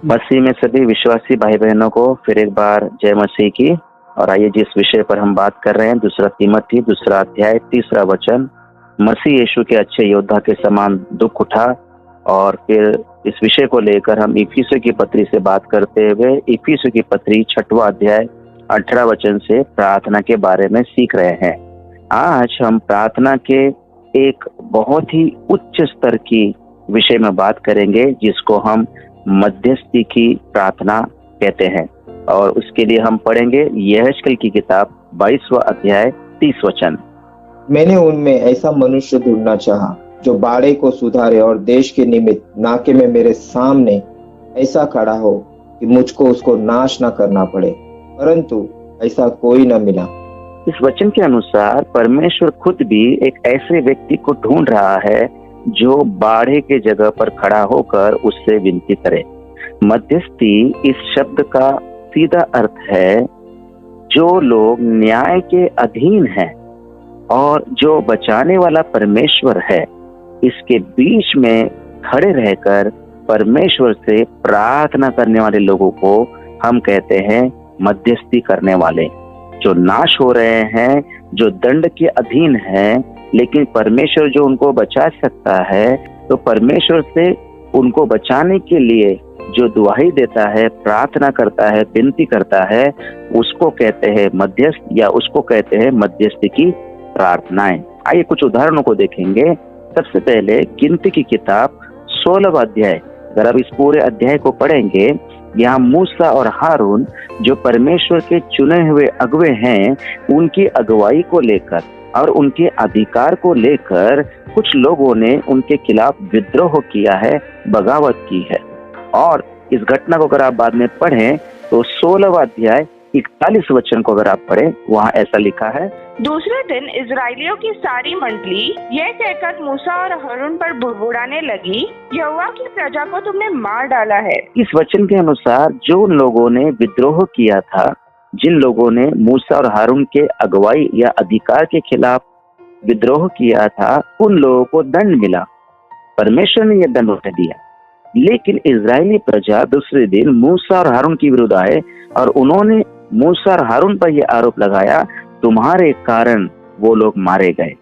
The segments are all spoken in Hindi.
मसीह में सभी विश्वासी भाई बहनों को फिर एक बार जय मसीह की। और आइए जिस विषय पर हम बात कर रहे हैं, दूसरा तीमुथी दूसरा अध्याय तीसरा वचन, मसीह यीशु के अच्छे योद्धा के समान दुख उठा। और फिर इस विषय को लेकर हम इफिसियों की पत्री से बात करते हुए इफिसियों की पत्री 6वां अध्याय 18 वचन से प्रार्थना के बारे में सीख रहे हैं। आज हम प्रार्थना के एक बहुत ही उच्च स्तर की विषय में बात करेंगे, जिसको हम मध्यस्थी की प्रार्थना कहते हैं। और उसके लिए हम पढ़ेंगे यहेजकेल की किताब 22वां अध्याय 30 वचन। मैंने उनमें ऐसा मनुष्य ढूंढना चाहा जो बाड़े को सुधारे और देश के निमित्त नाके में मेरे सामने ऐसा खड़ा हो कि मुझको उसको नाश न करना पड़े, परंतु ऐसा कोई न मिला। इस वचन के अनुसार परमेश्वर खुद भी एक ऐसे व्यक्ति को ढूंढ रहा है जो बाड़े के जगह पर खड़ा होकर उससे विनती करे। मध्यस्थी इस शब्द का सीधा अर्थ है जो लोग न्याय के अधीन हैं और जो बचाने वाला परमेश्वर है, इसके बीच में खड़े रहकर परमेश्वर से प्रार्थना करने वाले लोगों को हम कहते हैं मध्यस्थी करने वाले। जो नाश हो रहे हैं, जो दंड के अधीन हैं, लेकिन परमेश्वर जो उनको बचा सकता है, तो परमेश्वर से उनको बचाने के लिए जो दुआई देता है, प्रार्थना करता है, विनती करता है, उसको कहते हैं मध्यस्थ, या उसको कहते हैं मध्यस्थी की प्रार्थनाएं। आइए कुछ उदाहरणों को देखेंगे। सबसे पहले गिनती की किताब 16वां अध्याय, अगर आप इस पूरे अध्याय को पढ़ेंगे, यहाँ मूसा और हारून जो परमेश्वर के चुने हुए अगुवे हैं, उनकी अगुवाई को लेकर और उनके अधिकार को लेकर कुछ लोगों ने उनके खिलाफ विद्रोह किया है, बगावत की है। और इस घटना को अगर आप बाद में पढ़ें तो 16वां अध्याय 41 वचन को अगर आप पढ़ें, वहाँ ऐसा लिखा है, दूसरे दिन इजराइलियों की सारी मंडली यह कहकर मूसा और हारून पर बुड़बुड़ाने लगी, यहोवा की प्रजा को तुमने मार डाला है। इस वचन के अनुसार जो उन लोगों ने विद्रोह किया था, जिन लोगों ने मूसा और हारून के अगुवाई या अधिकार के खिलाफ विद्रोह किया था, उन लोगों को दंड मिला। परमेश्वर ने यह दंड उन्हें दिया। लेकिन इजरायली प्रजा दूसरे दिन मूसा और हारून के विरुद्ध आए और उन्होंने मूसा और हारून पर यह आरोप लगाया, तुम्हारे कारण वो लोग मारे गए।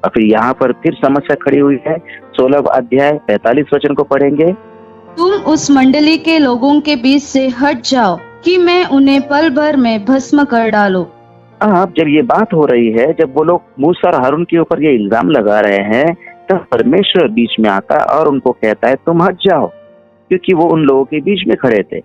और फिर यहाँ पर फिर समस्या खड़ी हुई है। 16वां अध्याय 45 वचन को पढ़ेंगे, तुम उस मंडली के लोगों के बीच से हट जाओ कि मैं उन्हें पल भर में भस्म कर डालूं। अब जब ये बात हो रही है, जब वो लोग मूसा और हारून के ऊपर ये इल्जाम लगा रहे हैं, तब परमेश्वर बीच में आता और उनको कहता है तुम हट जाओ, क्योंकि वो उन लोगों के बीच में खड़े थे।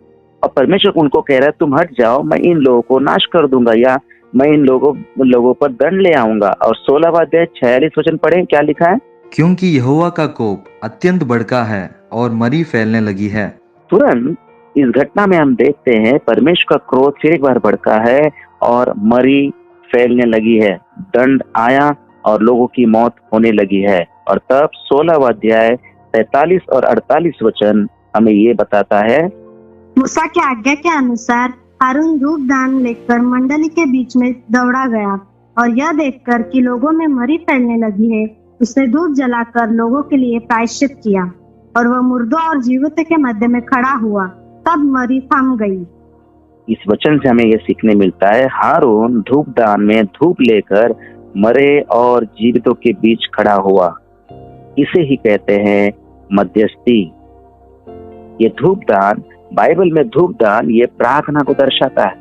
और परमेश्वर उनको कह रहा है तुम हट जाओ, मैं इन लोगों को नाश कर दूंगा, या मैं इन लोगों पर दंड ले आऊंगा। और 16वां अध्याय 46 वचन पढ़ें, क्या लिखा है, क्योंकि यहोवा का कोप अत्यंत भड़का है और मरी फैलने लगी है। तुरंत इस घटना में हम देखते हैं परमेश्वर का क्रोध फिर एक बार भड़का है और मरी फैलने लगी है। दंड आया और लोगों की मौत होने लगी है। और तब 16वां अध्याय 43 और 48 वचन हमें ये बताता है, मूसा की आज्ञा के अनुसार हारून धूप दान लेकर मंडली के बीच में दौड़ा गया और यह देखकर कि लोगों में मरी फैलने लगी है, उसने धूप जलाकर लोगों के लिए प्रायश्चित किया और वह मुर्दों और जीवितों के मध्य में खड़ा हुआ, तब मरी थम गई। इस वचन से हमें यह सीखने मिलता है, हारून धूप दान में धूप लेकर मरे और जीवितों के बीच खड़ा हुआ। इसे ही कहते हैं मध्यस्थी। ये धूप दान, बाइबल में धूप दान ये प्रार्थना को दर्शाता है।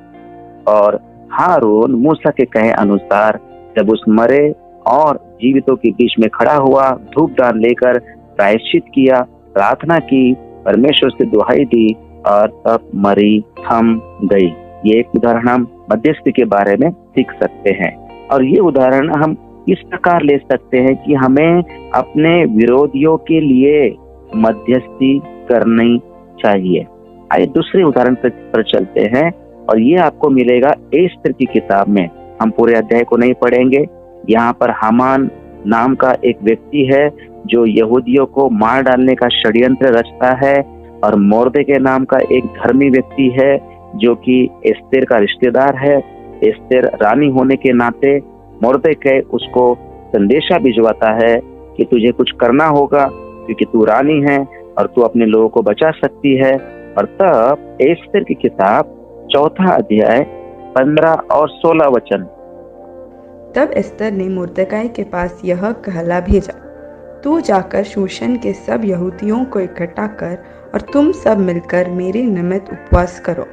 और हारून मूसा के कहे अनुसार जब उस मरे और जीवितों के बीच में खड़ा हुआ, धूप दान लेकर प्रायश्चित किया, प्रार्थना की, परमेश्वर से दुहाई दी, और तब मरी थम गई। ये एक उदाहरण हम मध्यस्थी के बारे में सीख सकते हैं। और ये उदाहरण हम इस प्रकार ले सकते हैं कि हमें अपने विरोधियों के लिए मध्यस्थी करनी चाहिए। आइए दूसरे उदाहरण पर चलते हैं, और ये आपको मिलेगा एस्तर की किताब में। हम पूरे अध्याय को नहीं पढ़ेंगे। यहाँ पर हामान नाम का एक व्यक्ति है जो यहूदियों को मार डालने का षड्यंत्र रचता है, और मोर्देकै नाम का एक धर्मी व्यक्ति है जो कि एस्तेर का रिश्तेदार है। एस्तेर रानी होने के नाते मोर्देकै उसको संदेशा भिजवाता है कि तुझे कुछ करना होगा, क्योंकि तू रानी है और तू अपने लोगों को बचा सकती है। और तब एस्तेर की किताब 4 अध्याय 15 और 16 वचन। तब एस्तर ने मुर्दकाई के पास यह कहला भेजा, तू जाकर शूशन के सब यहूदियों को इकट्ठा कर और तुम सब मिलकर मेरे निमित्त उपवास करो।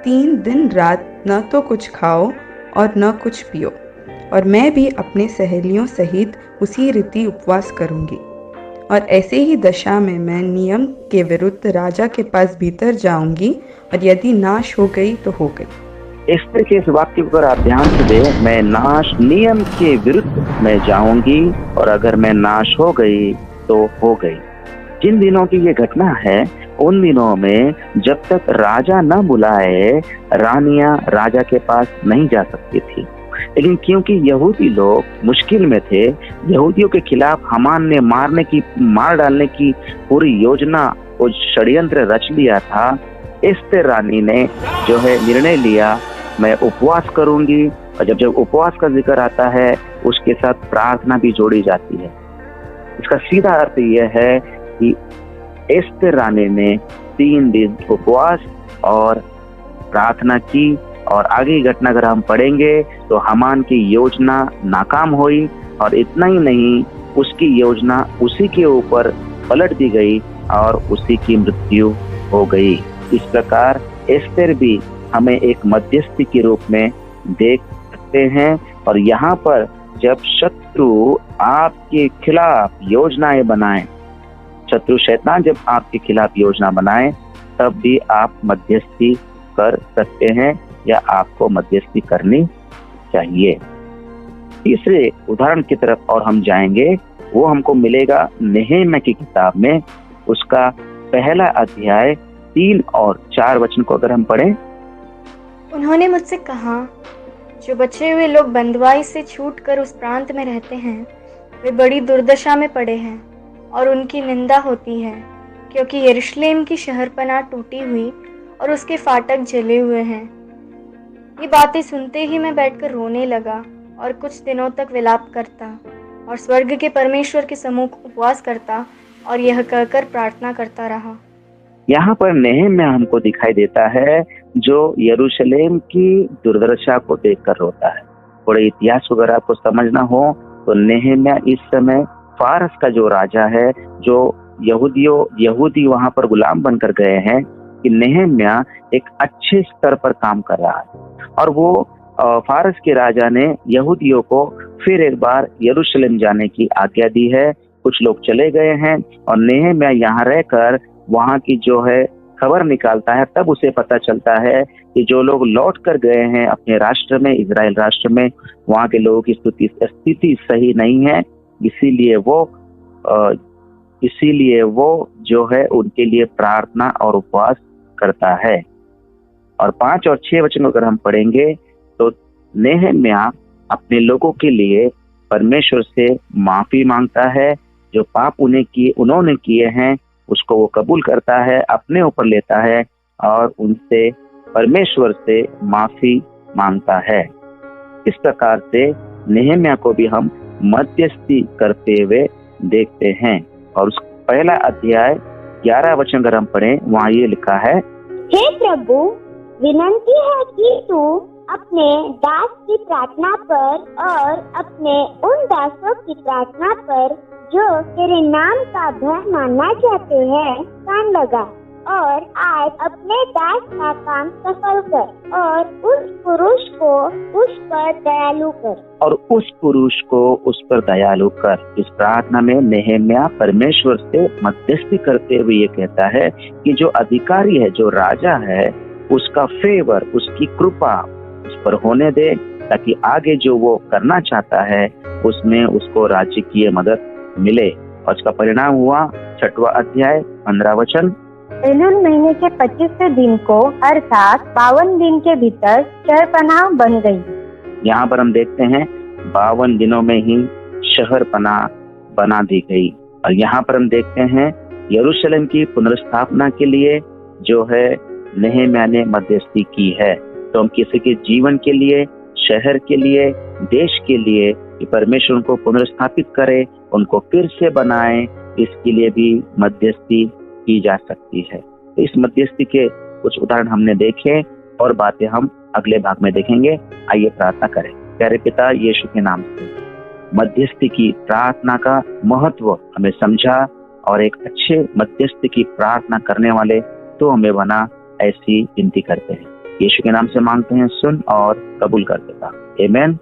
3 दिन रात न तो कुछ खाओ और न कुछ पियो, और मैं भी अपने सहेलियों सहित उसी रीति उपवास करूंगी। और ऐसे ही दशा में मैं नियम के विरुद्ध राजा के पास भीतर जाऊंगी, और यदि नाश हो गई तो हो गई। एस्तेर के इस वाक्य को आप ध्यान से दे, मैं नाश नियम के विरुद्ध मैं जाऊंगी, और अगर मैं नाश हो गई तो हो गई। जिन दिनों की ये घटना है, उन दिनों में जब तक राजा न बुलाए रानियां राजा के पास नहीं जा सकती थी। लेकिन क्योंकि यहूदी लोग मुश्किल में थे, यहूदियों के खिलाफ हामान ने मार डालने की पूरी योजना और षड्यंत्र रच लिया था, एस्तेर रानी ने जो है निर्णय लिया, मैं उपवास करूंगी। और जब उपवास का जिक्र आता है, उसके साथ प्रार्थना भी जोड़ी जाती है। इसका सीधा अर्थ यह है कि एस्तेर रानी ने 3 दिन उपवास और प्रार्थना की, और आगे की घटना अगर हम पढ़ेंगे तो हामान की योजना नाकाम हुई, और इतना ही नहीं, उसकी योजना उसी के ऊपर पलट दी गई और उसी की मृत्यु हो गई। इस प्रकार एस्तेर भी हमें एक मध्यस्थी के रूप में देख सकते हैं। और यहाँ पर जब शत्रु आपके खिलाफ योजनाएं बनाए, शत्रु शैतान जब आपके खिलाफ योजना बनाए, तब भी आप मध्यस्थी कर सकते हैं या आपको मध्यस्थी करनी चाहिए। तीसरे उदाहरण की तरफ और हम जाएंगे, वो हमको मिलेगा नेहेम्या की किताब में, उसका 1 अध्याय 3 और 4 वचन को अगर हम पढ़ें। उन्होंने मुझसे कहा, जो बचे हुए लोग बंधुआई से छूटकर उस प्रांत में रहते हैं, वे बड़ी दुर्दशा में पड़े हैं और उनकी निंदा होती है, क्योंकि यरूशलेम की शहरपनाह टूटी हुई और उसके फाटक जले हुए हैं। ये बातें सुनते ही मैं बैठकर रोने लगा और कुछ दिनों तक विलाप करता और स्वर्ग के परमेश्वर के सम्मुख उपवास करता और यह कहकर प्रार्थना करता रहा। यहाँ पर नेहेम्या हमको दिखाई देता है जो यरूशलेम की दुर्दशा को देखकर रोता है। थोड़े इतिहास अगर आपको समझना हो तो नेहेम्या इस समय फारस का जो राजा है, जो यहूदी वहां पर गुलाम बनकर गए हैं, कि नेहेम्या एक अच्छे स्तर पर काम कर रहा है। और वो फारस के राजा ने यहूदियों को फिर एक बार यरूशलेम जाने की आज्ञा दी है। कुछ लोग चले गए हैं और नेहेम्या यहाँ रहकर वहाँ की जो है खबर निकालता है। तब उसे पता चलता है कि जो लोग लौट कर गए हैं अपने राष्ट्र में, इजराइल राष्ट्र में, वहाँ के लोगों की स्थिति सही नहीं है। इसीलिए वो जो है उनके लिए प्रार्थना और उपवास करता है। और 5 और 6 वचन अगर हम पढ़ेंगे तो नेहेम्या अपने लोगों के लिए परमेश्वर से माफी मांगता है। जो पाप उन्होंने किए हैं उसको वो कबूल करता है, अपने ऊपर लेता है और उनसे परमेश्वर से माफी मांगता है। इस प्रकार से नेहेम्या को भी हम मध्यस्थी करते हुए देखते हैं। और उस 1 अध्याय 11 वचन अगर हम पढ़ें, वहाँ ये लिखा है, हे प्रभु, विनंती है कि तू अपने दास की प्रार्थना पर और अपने उन दासों की प्रार्थना पर जो तेरे नाम का भय मानना चाहते हैं कान लगा, और आज अपने दास का काम सफल कर और उस पुरुष को उस पर दयालु कर। इस प्रार्थना में नेहेम्या परमेश्वर से मध्यस्थी करते हुए ये कहता है कि जो अधिकारी है, जो राजा है, उसका फेवर, उसकी कृपा उस पर होने दे, ताकि आगे जो वो करना चाहता है उसमें उसको राज्य की मदद मिले। और इसका परिणाम हुआ 6वां अध्याय 15 वचन, एलूल महीने के 25वें दिन को अर्थात 52 दिन के भीतर शहरपनाह बन गई। यहाँ पर हम देखते हैं 52 दिनों में ही शहरपनाह बना दी गई। और यहाँ पर हम देखते हैं यरूशलेम की पुनर्स्थापना के लिए जो है नेहेम्या ने मध्यस्थी की है। तो हम किसी के जीवन के लिए, शहर के लिए, देश के लिए कि परमेश्वर उनको पुनर्स्थापित करे, उनको फिर से बनाए, इसके लिए भी मध्यस्थी की जा सकती है। तो इस मध्यस्थी के कुछ उदाहरण हमने देखे और बातें हम अगले भाग में देखेंगे। आइए प्रार्थना करें। प्यारे पिता यीशु के नाम से मध्यस्थी की प्रार्थना का महत्व हमें समझा और एक अच्छे मध्यस्थी की प्रार्थना करने वाले तो हमें बना, ऐसी विनती करते हैं। यीशु के नाम से मांगते हैं, सुन और कबूल कर देता। आमीन।